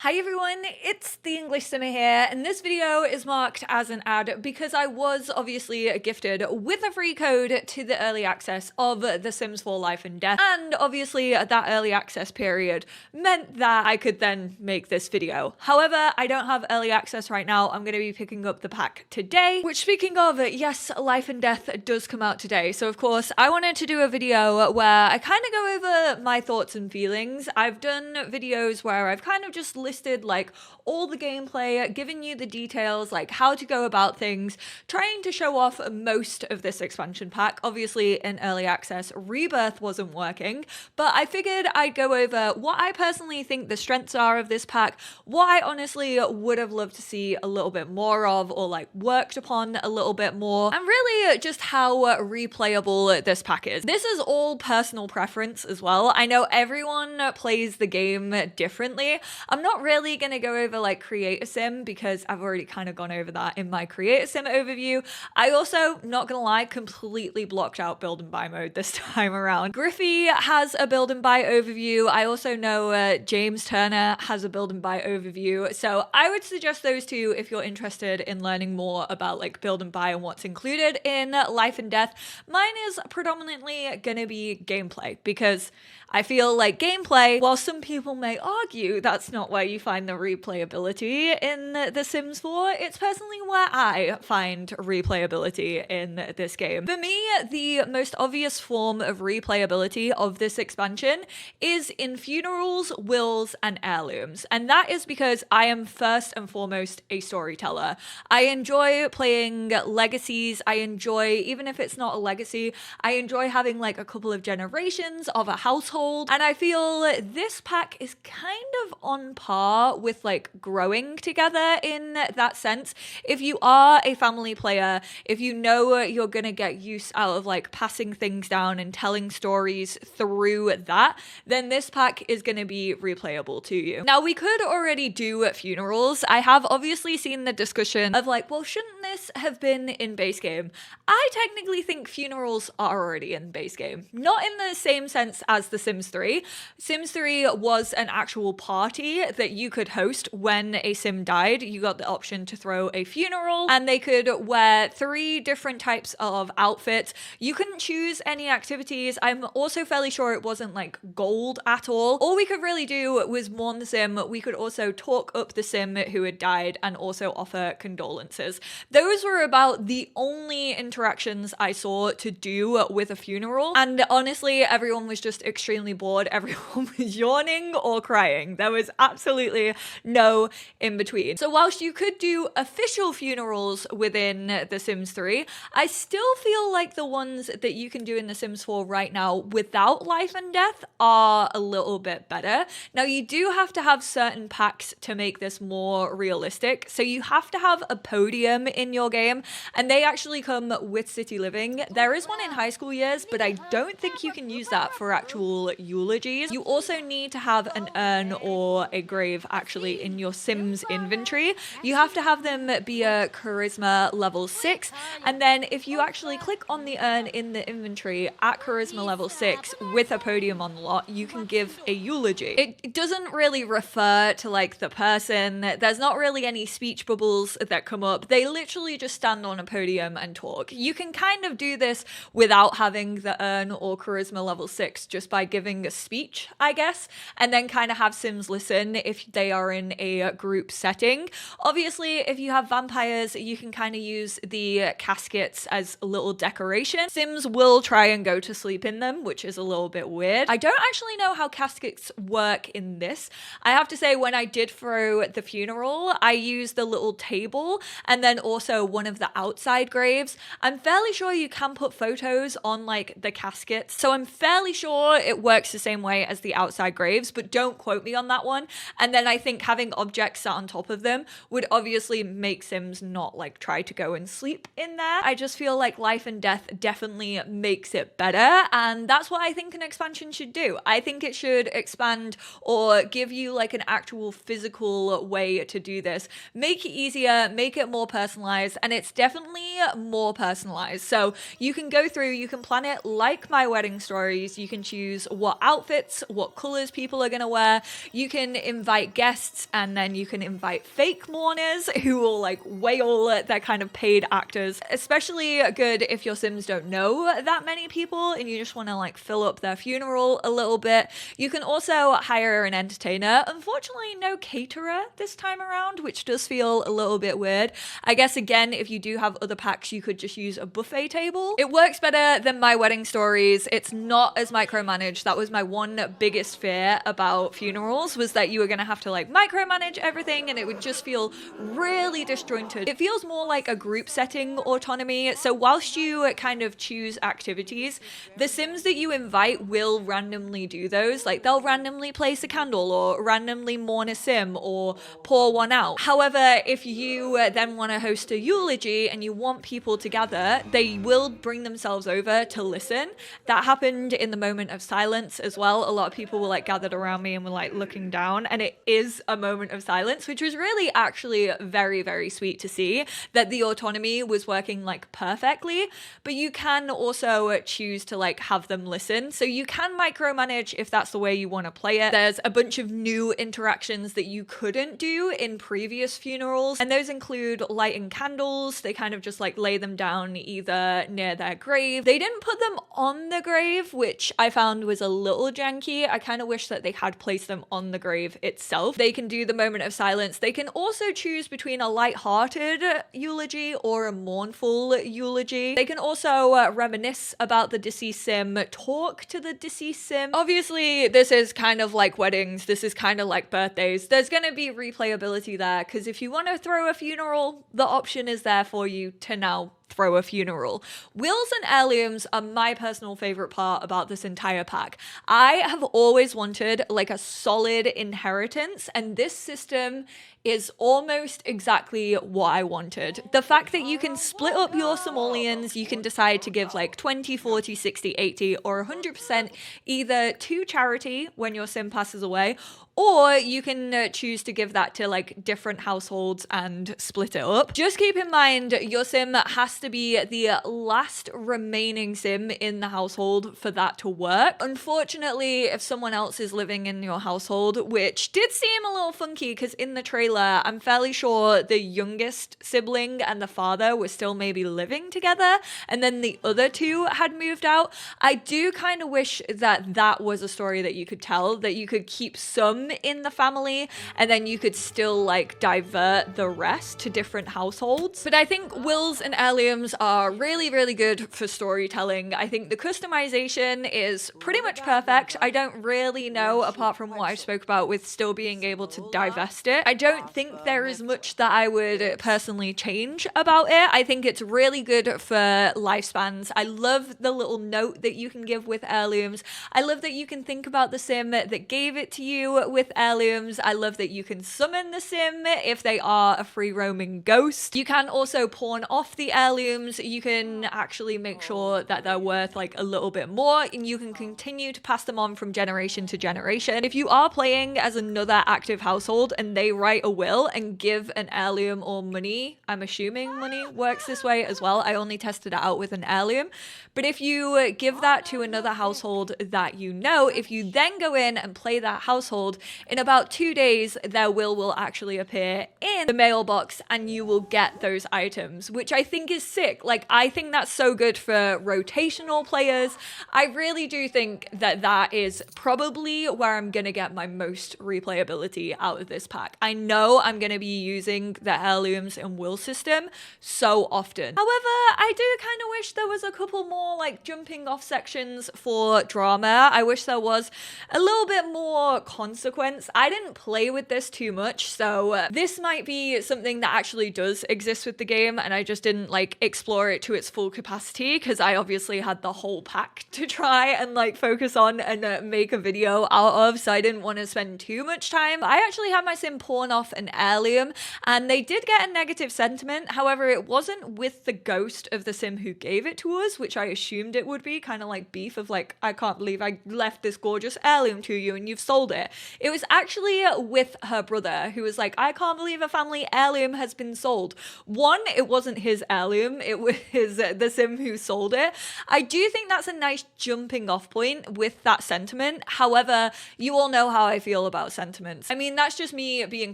Hi everyone, it's the EnglishSimmer here, and this video is marked as an ad because I was obviously gifted with a free code to the early access of The Sims 4 Life and Death, and obviously that early access period meant that I could then make this video. However, I don't have early access right now. I'm going to be picking up the pack today, which, speaking of, yes, Life and Death does come out today. So of course I wanted to do a video where I kind of go over my thoughts and feelings. I've done videos where I've kind of just listed like all the gameplay, giving you the details, like how to go about things, trying to show off most of this expansion pack. Obviously in early access, Rebirth wasn't working, but I figured I'd go over what I personally think the strengths are of this pack, what I honestly would have loved to see a little bit more of, or like worked upon a little bit more, and really just how replayable this pack is. This is all personal preference as well. I know everyone plays the game differently. I'm not really going to go over like create a sim because I've already kind of gone over that in my create a sim overview. I also, not gonna lie, completely blocked out build and buy mode this time around. Griffey has a build and buy overview. I also know James Turner has a build and buy overview. So I would suggest those two if you're interested in learning more about like build and buy and what's included in Life and Death. Mine is predominantly gonna be gameplay because I feel like gameplay, while some people may argue that's not where you find the replayability in The Sims 4, it's personally where I find replayability in this game. For me, the most obvious form of replayability of this expansion is in funerals, wills, and heirlooms. And that is because I am first and foremost a storyteller. I enjoy playing legacies. I enjoy, even if it's not a legacy, I enjoy having like a couple of generations of a household. And I feel this pack is kind of on par with like growing together in that sense. If you are a family player, if you know you're gonna get use out of like passing things down and telling stories through that, then this pack is gonna be replayable to you. Now, we could already do funerals. I have obviously seen the discussion of like, well, shouldn't this have been in base game? I technically think funerals are already in base game. Not in the same sense as the Sims 3. Sims 3 was an actual party that you could host when a sim died. You got the option to throw a funeral and they could wear 3 different types of outfits. You couldn't choose any activities. I'm also fairly sure it wasn't like gold at all. We could really do was mourn the sim. We could also talk up the sim who had died and also offer condolences. Those were about the only interactions I saw to do with a funeral. And honestly, everyone was just extremely bored. Everyone was yawning or crying. There was absolutely no in between. So whilst you could do official funerals within The Sims 3, I still feel like the ones that you can do in The Sims 4 right now without Life and Death are a little bit better. Now, you do have to have certain packs to make this more realistic. So you have to have a podium in your game, and they actually come with City Living. There is one in high school years, but I don't think you can use that for actual eulogies. You also need to have an urn or a grave actually in your Sims inventory. You have to have them be a charisma level 6, and then if you actually click on the urn in the inventory at charisma level 6 with a podium on the lot, you can give a eulogy. It doesn't really refer to like the person. There's not really any speech bubbles that come up. They literally just stand on a podium and talk. You can kind of do this without having the urn or charisma level 6 just by giving a speech, I guess, and then kind of have Sims listen if they are in a group setting. Obviously, if you have vampires, you can kind of use the caskets as a little decoration. Sims will try and go to sleep in them, which is a little bit weird. I don't actually know how caskets work in this. I have to say, when I did throw the funeral, I used the little table and then also one of the outside graves. I'm fairly sure you can put photos on like the caskets, so I'm fairly sure it works the same way as the outside graves, but don't quote me on that one. And then I think having objects sat on top of them would obviously make Sims not like try to go and sleep in there. I just feel like Life and Death definitely makes it better, and that's what I think an expansion should do. I think it should expand or give you like an actual physical way to do this. Make it easier, make it more personalized, and it's definitely more personalized. So you can go through, you can plan it like My Wedding Stories. You can choose what outfits, what colors people are going to wear. You can invite guests, and then you can invite fake mourners who will like wail their kind of paid actors. Especially good if your Sims don't know that many people and you just want to like fill up their funeral a little bit. You can also hire an entertainer. Unfortunately, no caterer this time around, which does feel a little bit weird. I guess again, if you do have other packs, you could just use a buffet table. It works better than My Wedding Stories. It's not as micromanaged. That was my one biggest fear about funerals, was that you were going to have to like micromanage everything and it would just feel really disjointed. It feels more like a group setting autonomy. So whilst you kind of choose activities, the Sims that you invite will randomly do those. Like they'll randomly place a candle or randomly mourn a Sim or pour one out. However, if you then want to host a eulogy and you want people to gather, they will bring themselves over to listen. That happened in the moment of silence as well. A lot of people were like gathered around me and were like looking down, and it is a moment of silence, which was really actually very, very sweet to see that the autonomy was working like perfectly. But you can also choose to like have them listen. So you can micromanage if that's the way you want to play it. There's a bunch of new interactions that you couldn't do in previous funerals, and those include lighting candles. They kind of just like lay them down either near their grave. They didn't put them on the grave, which I found was a little janky. I kind of wish that they had placed them on the grave itself. They can do the moment of silence. They can also choose between a light-hearted eulogy or a mournful eulogy. They can also reminisce about the deceased Sim, talk to the deceased Sim. Obviously, this is kind of like weddings. This is kind of like birthdays. There's going to be replayability there, because if you want to throw a funeral, the option is there for you to now throw a funeral. Wills and heirlooms are my personal favorite part about this entire pack. I have always wanted like a solid inheritance, and this system is almost exactly what I wanted. The fact that you can split up your simoleons, you can decide to give like 20, 40, 60, 80, or 100% either to charity when your Sim passes away, or you can choose to give that to like different households and split it up. Just keep in mind, your Sim has to be the last remaining Sim in the household for that to work. Unfortunately, if someone else is living in your household, which did seem a little funky because in the trailer, I'm fairly sure the youngest sibling and the father were still maybe living together, and then the other two had moved out. I do kind of wish that that was a story that you could tell, that you could keep some in the family and then you could still like divert the rest to different households. But I think wills and heirlooms are really, really good for storytelling. I think the customization is pretty much perfect. I don't really know, apart from what I spoke about with still being able to divest it, I don't think there is much that I would personally change about it. I think it's really good for lifespans. I love the little note that you can give with heirlooms. I love that you can think about the Sim that gave it to you with heirlooms. I love that you can summon the Sim if they are a free roaming ghost. You can also pawn off the heirlooms. You can actually make sure that they're worth like a little bit more, and you can continue to pass them on from generation to generation. If you are playing as another active household and they write a will and give an heirloom or money, I'm assuming money works this way as well. I only tested it out with an heirloom. But if you give that to another household that you know, if you then go in and play that household, in about 2 days, their will actually appear in the mailbox and you will get those items, which I think is sick. Like, I think that's so good for rotational players. I really do think that that is probably where I'm going to get my most replayability out of this pack. I know I'm going to be using the heirlooms and will system so often. However, I do kind of wish there was a couple more like jumping off sections for drama. I wish there was a little bit more consequence. I didn't play with this too much, so this might be something that actually does exist with the game and I just didn't like explore it to its full capacity because I obviously had the whole pack to try and like focus on and make a video out of, so I didn't want to spend too much time. I actually had my Sim pawn off an heirloom and they did get a negative sentiment. However, it wasn't with the ghost of the Sim who gave it to us, which I assumed it would be, kind of like beef of like, I can't believe I left this gorgeous heirloom to you and you've sold it. It was actually with her brother, who was like, I can't believe a family heirloom has been sold. One, it wasn't his heirloom, it was the sim who sold it. I do think that's a nice jumping off point with that sentiment. However, you all know how I feel about sentiments. I mean, that's just me being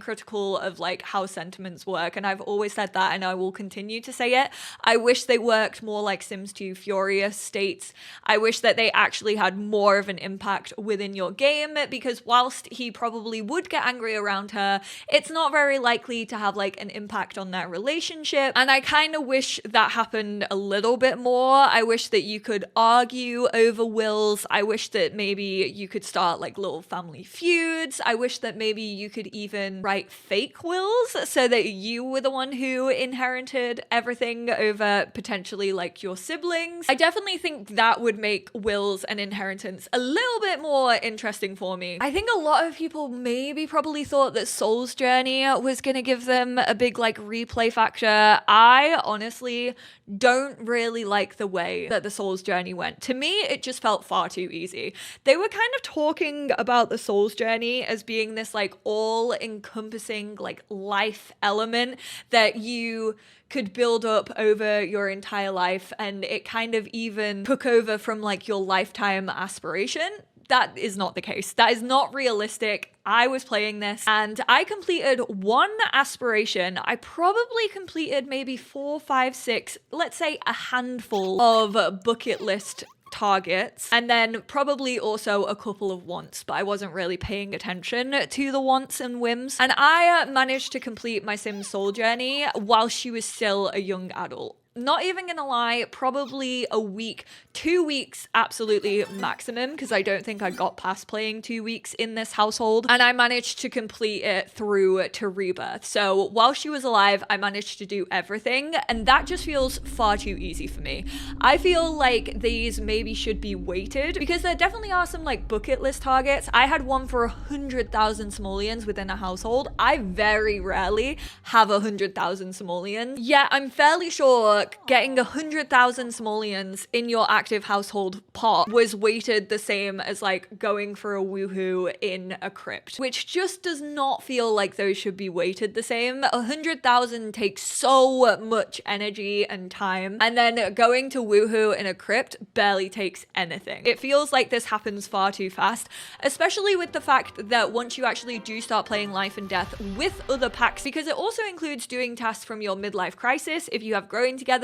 critical of like how sentiments work, and I've always said that, and I will continue to say it. I wish they worked more like Sims 2 Furious states. I wish that they actually had more of an impact within your game, because whilst he probably would get angry around her, it's not very likely to have like an impact on their relationship. And I kind of wish that happened a little bit more. I wish that you could argue over wills. I wish that maybe you could start like little family feuds. I wish that maybe you could even write fake wills so that you were the one who inherited everything over potentially like your siblings. I definitely think that would make wills and inheritance a little bit more interesting for me. I think a lot of people maybe probably thought that Soul's Journey was gonna give them a big like replay factor. I honestly don't really like the way that the Soul's Journey went. To me, it just felt far too easy. They were kind of talking about the Soul's Journey as being this like all-encompassing like life element that you could build up over your entire life, and it kind of even took over from like your lifetime aspiration. That is not the case. That is not realistic. I was playing this and I completed one aspiration. I probably completed maybe 4, 5, 6, let's say a handful of bucket list targets, and then probably also a couple of wants, but I wasn't really paying attention to the wants and whims. And I managed to complete my Sims Soul Journey while she was still a young adult. Not even gonna lie, probably a week, 2 weeks, absolutely maximum, because I don't think I got past playing 2 weeks in this household, and I managed to complete it through to Rebirth. So while she was alive, I managed to do everything, and that just feels far too easy for me. I feel like these maybe should be weighted, because there definitely are some like bucket list targets. I had one for 100,000 simoleons within a household. I very rarely have 100,000 simoleons. Yeah, I'm fairly sure getting 100,000 simoleons in your active household pot was weighted the same as like going for a woohoo in a crypt, which just does not feel like those should be weighted the same. 100,000 takes so much energy and time, and then going to woohoo in a crypt barely takes anything. It feels like this happens far too fast, especially with the fact that once you actually do start playing Life and Death with other packs, because it also includes doing tasks from your midlife crisis if you have Growing Together.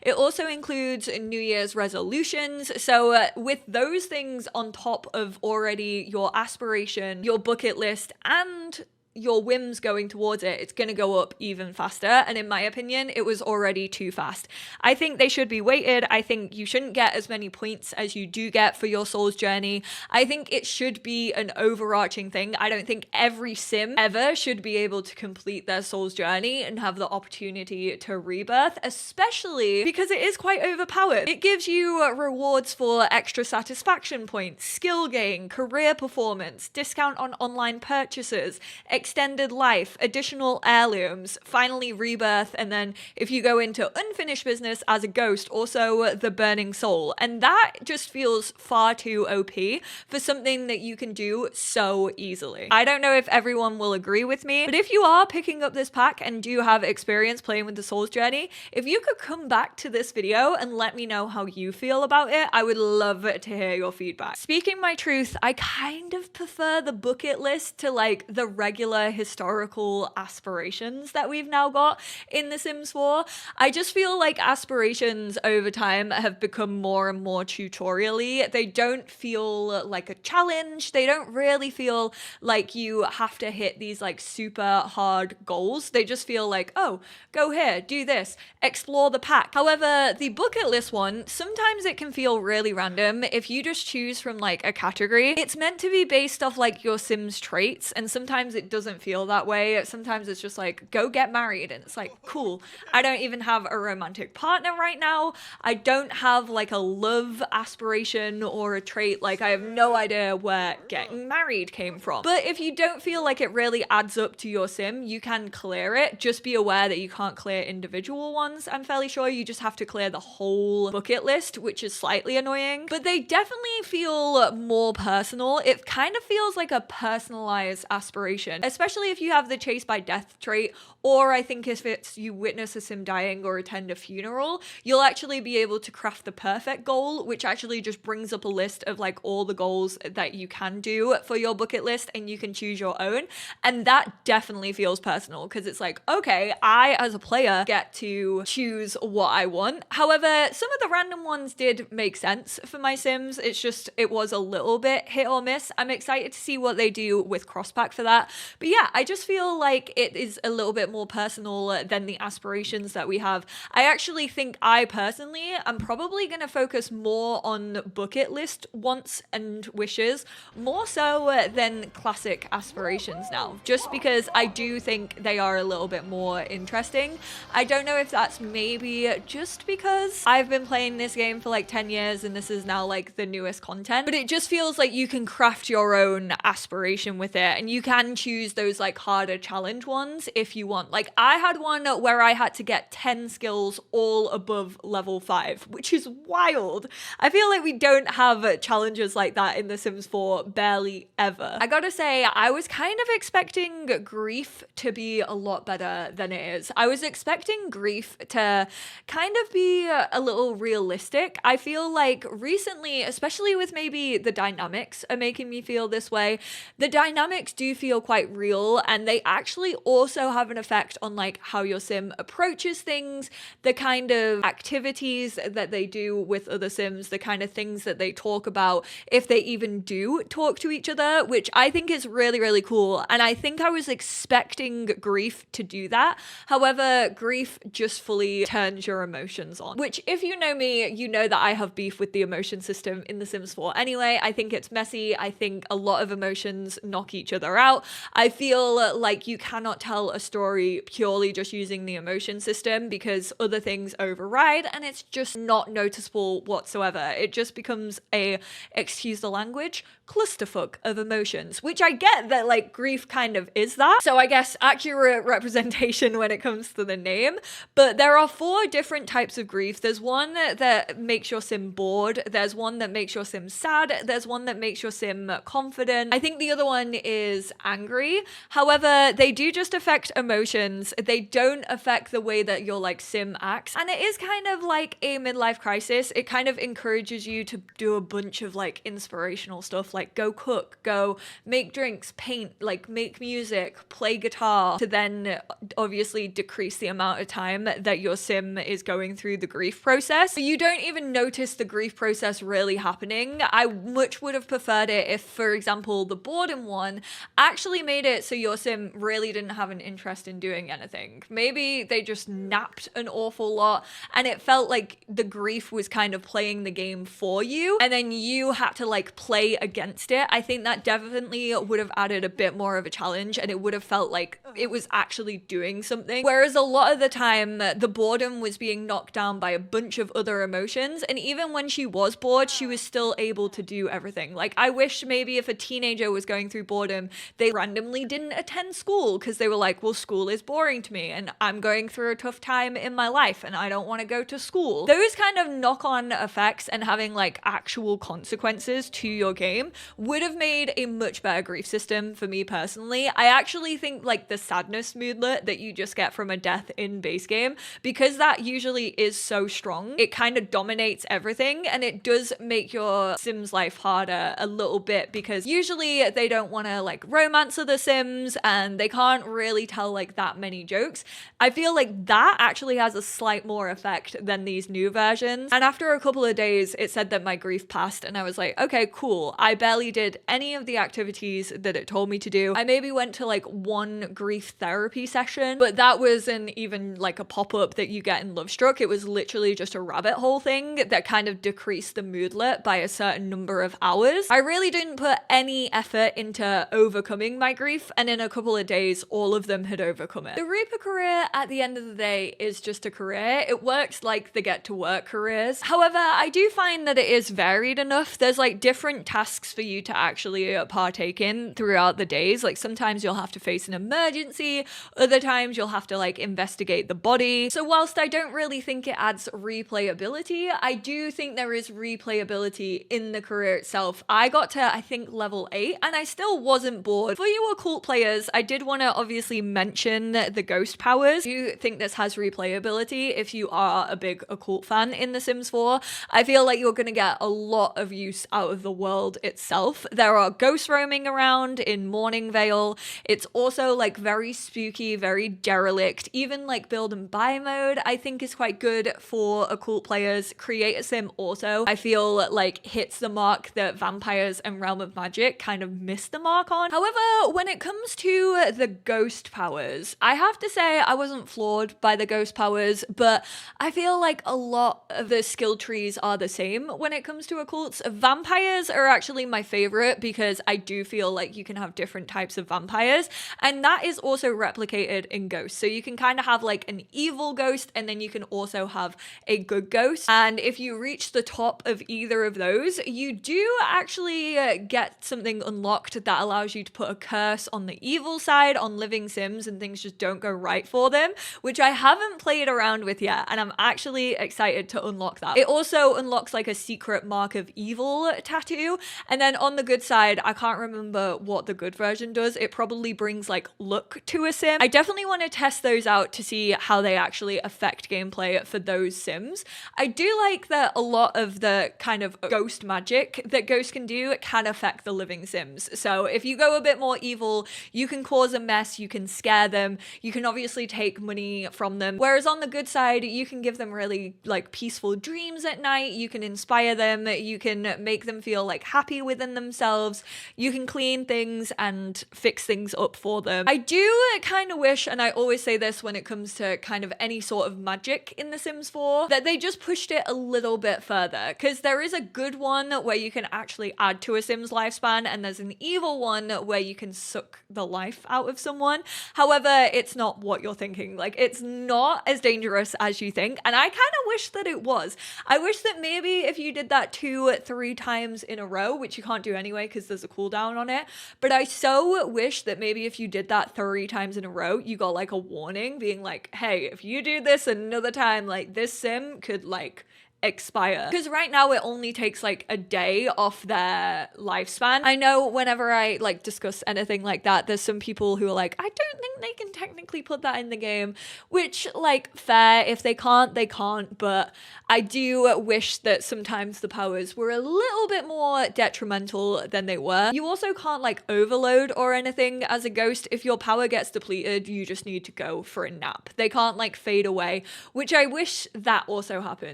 It also includes New Year's resolutions. So with those things on top of already your aspiration, your bucket list, and your whims going towards it, it's going to go up even faster. And in my opinion, it was already too fast. I think they should be weighted. I think you shouldn't get as many points as you do get for your Soul's Journey. I think it should be an overarching thing. I don't think every sim ever should be able to complete their Soul's Journey and have the opportunity to Rebirth, especially because it is quite overpowered. It gives you rewards for extra satisfaction points, skill gain, career performance, discount on online purchases, extended life, additional heirlooms, finally Rebirth, and then if you go into unfinished business as a ghost, also the burning soul. And that just feels far too OP for something that you can do so easily. I don't know if everyone will agree with me, but if you are picking up this pack and do have experience playing with the Soul's Journey, if you could come back to this video and let me know how you feel about it, I would love to hear your feedback. Speaking my truth, I kind of prefer the bucket list to like the regular historical aspirations that we've now got in The Sims 4. I just feel like aspirations over time have become more and more tutorial-y. They don't feel like a challenge. They don't really feel like you have to hit these like super hard goals. They just feel like, oh, go here, do this, explore the pack. However, the bucket list one, sometimes it can feel really random. If you just choose from like a category, it's meant to be based off like your Sims traits, and sometimes it doesn't doesn't feel that way. Sometimes it's just like, go get married, and it's like, cool. I don't even have a romantic partner right now. I don't have like a love aspiration or a trait. Like, I have no idea where getting married came from. But if you don't feel like it really adds up to your sim, you can clear it. Just be aware that you can't clear individual ones. I'm fairly sure you just have to clear the whole bucket list, which is slightly annoying, but they definitely feel more personal. It kind of feels like a personalized aspiration, especially if you have the chase by death trait, or I think if it's you witness a sim dying or attend a funeral, you'll actually be able to craft the perfect goal, which actually just brings up a list of like all the goals that you can do for your bucket list, and you can choose your own. And that definitely feels personal, because it's like, okay, I as a player get to choose what I want. However, some of the random ones did make sense for my sims. It's just, it was a little bit hit or miss. I'm excited to see what they do with crosspack for that. But yeah, I just feel like it is a little bit more personal than the aspirations that we have. I actually think I personally am probably going to focus more on bucket list wants and wishes, more so than classic aspirations now, just because I do think they are a little bit more interesting. I don't know if that's maybe just because I've been playing this game for like 10 years and this is now like the newest content, but it just feels like you can craft your own aspiration with it, and you can choose those like harder challenge ones if you want. Like, I had one where I had to get 10 skills all above level 5, which is wild. I feel like we don't have challenges like that in The Sims 4 barely ever. I gotta say, I was kind of expecting grief to be a lot better than it is. I was expecting grief to kind of be a little realistic. I feel like recently, especially with maybe the dynamics are making me feel this way, the dynamics do feel quite real, and they actually also have an effect on like how your sim approaches things, the kind of activities that they do with other sims, the kind of things that they talk about, if they even do talk to each other, which I think is really, really cool. And I think I was expecting grief to do that. However, grief just fully turns your emotions on, which if you know me, you know that I have beef with the emotion system in The Sims 4 anyway. I think it's messy. I think a lot of emotions knock each other out. I feel like you cannot tell a story purely just using the emotion system, because other things override and it's just not noticeable whatsoever. It just becomes a, excuse the language, clusterfuck of emotions, which I get that like grief kind of is that. So I guess accurate representation when it comes to the name. But there are 4 different types of grief. There's one that makes your sim bored. There's one that makes your sim sad. There's one that makes your sim confident. I think the other one is angry. However, they do just affect emotions. They don't affect the way that your like sim acts. And it is kind of like a midlife crisis. It kind of encourages you to do a bunch of like inspirational stuff, like go cook, go make drinks, paint, like make music, play guitar, to then obviously decrease the amount of time that your sim is going through the grief process. But you don't even notice the grief process really happening. I much would have preferred it if, for example, the boredom one actually made it so your sim really didn't have an interest in doing anything. Maybe they just napped an awful lot and it felt like the grief was kind of playing the game for you, and then you had to like play against it. I think that definitely would have added a bit more of a challenge, and it would have felt like it was actually doing something. Whereas a lot of the time, the boredom was being knocked down by a bunch of other emotions, and even when she was bored, she was still able to do everything. Like, I wish maybe if a teenager was going through boredom, they randomly didn't attend school because they were like, well, school is boring to me and I'm going through a tough time in my life and I don't want to go to school. Those kind of knock-on effects and having like actual consequences to your game would have made a much better grief system for me personally. I actually think like the sadness moodlet that you just get from a death in base game, because that usually is so strong, it kind of dominates everything, and it does make your sim's life harder a little bit, because usually they don't want to like romance other sims and they can't really tell like that many jokes. I feel like that actually has a slight more effect than these new versions. And after a couple of days, it said that my grief passed, and I was like, okay, cool. I bet barely did any of the activities that it told me to do. I maybe went to like one grief therapy session, but that wasn't even like a pop-up that you get in Lovestruck. It was literally just a rabbit hole thing that kind of decreased the moodlet by a certain number of hours. I really didn't put any effort into overcoming my grief, and in a couple of days, all of them had overcome it. The Reaper career at the end of the day is just a career. It works like the get to work careers. However, I do find that it is varied enough. There's like different tasks for you to actually partake in throughout the days. Like sometimes you'll have to face an emergency, other times you'll have to like investigate the body. So whilst I don't really think it adds replayability, I do think there is replayability in the career itself. I got to, I think, level 8 and I still wasn't bored. For you occult players, I did want to obviously mention the ghost powers. I do think this has replayability if you are a big occult fan in The Sims 4. I feel like you're going to get a lot of use out of the world itself. There are ghosts roaming around in Morning Vale. It's also like very spooky, very derelict. Even like build and buy mode I think is quite good for occult players. Create a Sim also I feel like hits the mark that Vampires and Realm of Magic kind of missed the mark on. However, when it comes to the ghost powers, I have to say I wasn't floored by the ghost powers, but I feel like a lot of the skill trees are the same when it comes to occults. Vampires are actually my favorite because I do feel like you can have different types of vampires, and that is also replicated in ghosts. So you can kind of have like an evil ghost, and then you can also have a good ghost. And if you reach the top of either of those, you do actually get something unlocked that allows you to put a curse on the evil side on living Sims and things just don't go right for them, which I haven't played around with yet, and I'm actually excited to unlock that. It also unlocks like a secret mark of evil tattoo, and then on the good side, I can't remember what the good version does. It probably brings like luck to a Sim. I definitely want to test those out to see how they actually affect gameplay for those Sims. I do like that a lot of the kind of ghost magic that ghosts can do can affect the living Sims. So if you go a bit more evil, you can cause a mess, you can scare them, you can obviously take money from them. Whereas on the good side, you can give them really like peaceful dreams at night, you can inspire them, you can make them feel like happy within themselves, you can clean things and fix things up for them. I do kind of wish, and I always say this when it comes to kind of any sort of magic in The Sims 4, that they just pushed it a little bit further, because there is a good one where you can actually add to a Sim's lifespan, and there's an evil one where you can suck the life out of someone. However, it's not what you're thinking. Like, it's not as dangerous as you think, and I kind of wish that it was. I wish that maybe if you did that 2-3 times in a row, which you can't do anyway because there's a cooldown on it, but I so wish that maybe if you did that 3 times in a row, you got like a warning being like, hey, if you do this another time, like this Sim could like expire. Because right now it only takes like a day off their lifespan. I know whenever I like discuss anything like that, there's some people who are like, I don't think they can technically put that in the game, which like fair, if they can't, they can't, but I do wish that sometimes the powers were a little bit more detrimental than they were. You also can't like overload or anything as a ghost. If your power gets depleted, you just need to go for a nap. They can't like fade away, which I wish that also happened.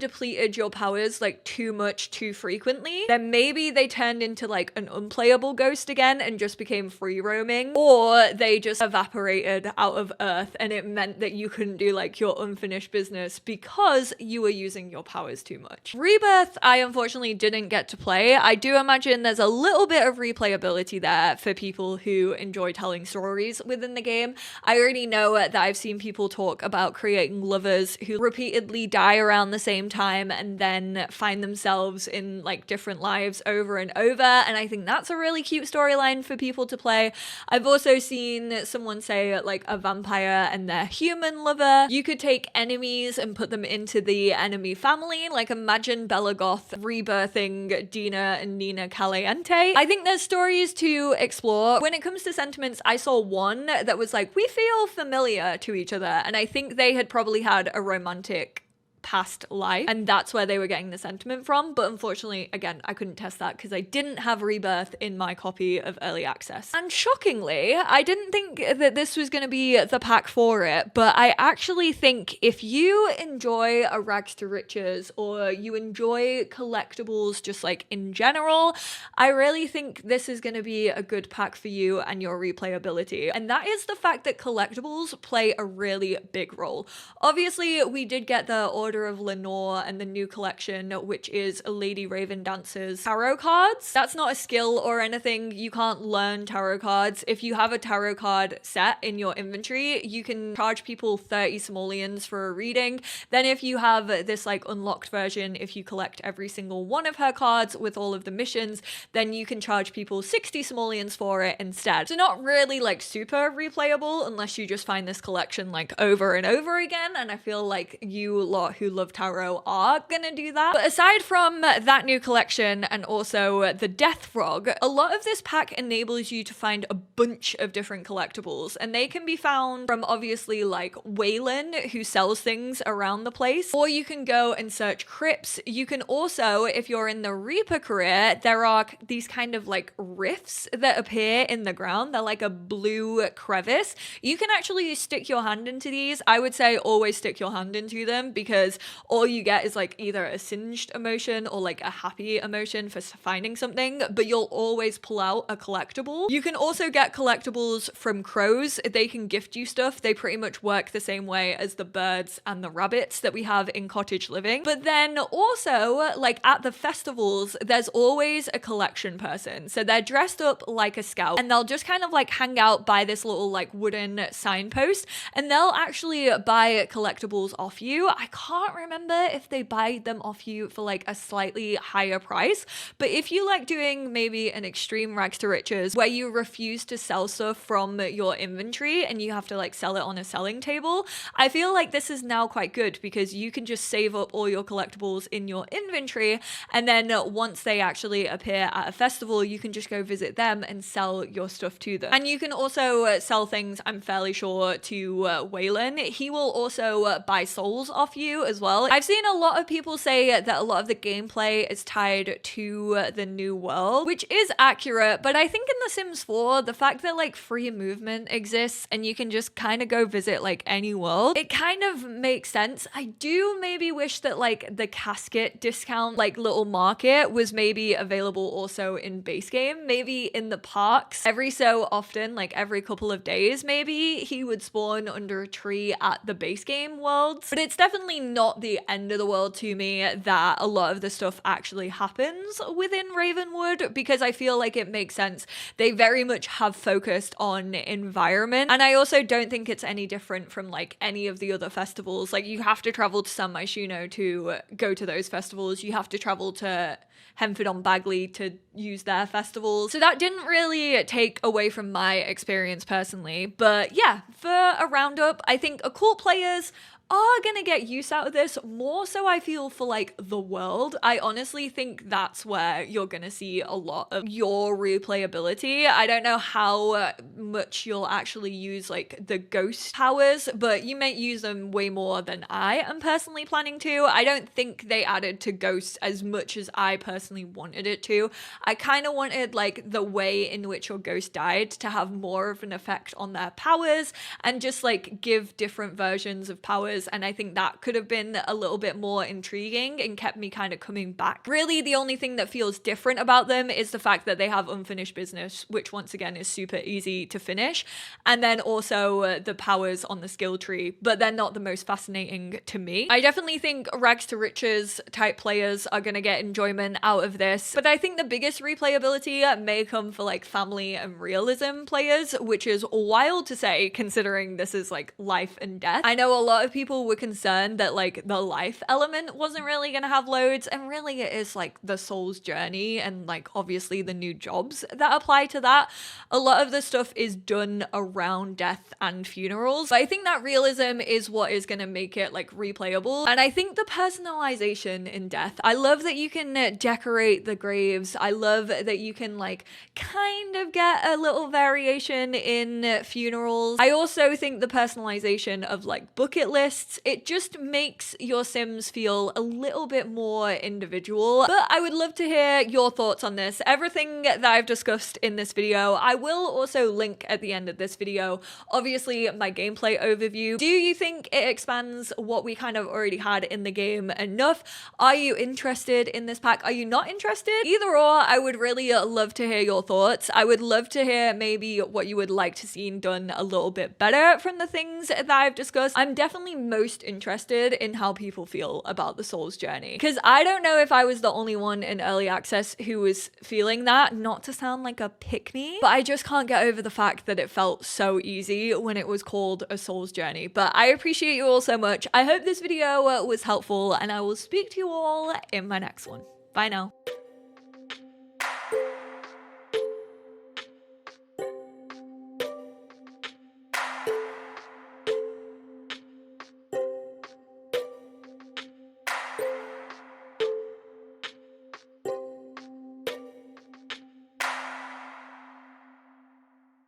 Depleted your powers like too much too frequently, then maybe they turned into like an unplayable ghost again and just became free roaming, or they just evaporated out of Earth and it meant that you couldn't do like your unfinished business because you were using your powers too much. Rebirth, I unfortunately didn't get to play. I do imagine there's a little bit of replayability there for people who enjoy telling stories within the game. I already know that I've seen people talk about creating lovers who repeatedly die around the same time and then find themselves in like different lives over and over, and I think that's a really cute storyline for people to play. I've also seen someone say like a vampire and their human lover. You could take enemies and put them into the enemy family, like imagine Bella Goth rebirthing Dina and Nina Caliente. I think there's stories to explore. When it comes to sentiments, I saw one that was like, we feel familiar to each other, and I think they had probably had a romantic past life, and that's where they were getting the sentiment from. But unfortunately, again, I couldn't test that because I didn't have Rebirth in my copy of Early Access. And shockingly, I didn't think that this was going to be the pack for it, but I actually think if you enjoy a rags to riches or you enjoy collectibles just like in general, I really think this is going to be a good pack for you and your replayability. And that is the fact that collectibles play a really big role. Obviously, we did get the Order of Lenore and the new collection, which is Lady Raven Dancer's tarot cards. That's not a skill or anything. You can't learn tarot cards. If you have a tarot card set in your inventory, you can charge people 30 simoleons for a reading. Then if you have this like unlocked version, if you collect every single one of her cards with all of the missions, then you can charge people 60 simoleons for it instead. So not really like super replayable unless you just find this collection like over and over again, and I feel like you lot who love tarot are gonna do that. But aside from that new collection and also the Death Frog, a lot of this pack enables you to find a bunch of different collectibles, and they can be found from obviously like Waylon, who sells things around the place, or you can go and search crypts. You can also, if you're in the Reaper career, there are these kind of like rifts that appear in the ground. They're like a blue crevice. You can actually stick your hand into these. I would say always stick your hand into them because all you get is like either a singed emotion or like a happy emotion for finding something, but you'll always pull out a collectible. You can also get collectibles from crows. They can gift you stuff. They pretty much work the same way as the birds and the rabbits that we have in cottage living. But then also, like at the festivals, there's always a collection person. So they're dressed up like a scout and they'll just kind of like hang out by this little like wooden signpost, and they'll actually buy collectibles off you. I can't remember if they buy them off you for like a slightly higher price, but if you like doing maybe an extreme rags to riches where you refuse to sell stuff from your inventory and you have to like sell it on a selling table, I feel like this is now quite good because you can just save up all your collectibles in your inventory, and then once they actually appear at a festival, you can just go visit them and sell your stuff to them. And you can also sell things, I'm fairly sure, to Waylon. He will also buy souls off you as well. I've seen a lot of people say that a lot of the gameplay is tied to the new world, which is accurate, but I think in The Sims 4, the fact that like free movement exists and you can just kind of go visit like any world, it kind of makes sense. I do maybe wish that like the casket discount, like little market, was maybe available also in base game, maybe in the parks every so often, like every couple of days, maybe he would spawn under a tree at the base game worlds. But it's definitely not the end of the world to me that a lot of the stuff actually happens within Ravenwood, because I feel like it makes sense. They very much have focused on environment, and I also don't think it's any different from like any of the other festivals. Like you have to travel to San Myshuno to go to those festivals. You have to travel to Hemford on Bagley to use their festivals. So that didn't really take away from my experience personally. But yeah, for a roundup, I think occult players are gonna get use out of this, more so I feel for like the world. I honestly think that's where you're gonna see a lot of your replayability. I don't know how much you'll actually use like the ghost powers, but you may use them way more than I am personally planning to. I don't think they added to ghosts as much as I personally wanted it to. I kind of wanted like the way in which your ghost died to have more of an effect on their powers and just like give different versions of powers, and I think that could have been a little bit more intriguing and kept me kind of coming back. Really, the only thing that feels different about them is the fact that they have unfinished business, which once again is super easy to finish, and then also the powers on the skill tree, but they're not the most fascinating to me. I definitely think rags to riches type players are gonna get enjoyment out of this, but I think the biggest replayability may come for like family and realism players, which is wild to say considering this is like life and death. I know a lot of people were concerned that like the life element wasn't really gonna have loads, and really it is like the soul's journey and like obviously the new jobs that apply to that. A lot of the stuff is done around death and funerals, but I think that realism is what is gonna make it like replayable. And I think the personalization in death, I love that you can decorate the graves. I love that you can like kind of get a little variation in funerals. I also think the personalization of like bucket lists lists. It just makes your Sims feel a little bit more individual. But I would love to hear your thoughts on this. Everything that I've discussed in this video, I will also link at the end of this video. Obviously, my gameplay overview. Do you think it expands what we kind of already had in the game enough? Are you interested in this pack? Are you not interested? Either or, I would really love to hear your thoughts. I would love to hear maybe what you would like to see done a little bit better from the things that I've discussed. I'm definitely most interested in how people feel about the Soul's Journey, because I don't know if I was the only one in early access who was feeling that. Not to sound like a pick-me, but I just can't get over the fact that it felt so easy when it was called a Soul's Journey. But I appreciate you all so much. I hope this video was helpful, and I will speak to you all in my next one. Bye now.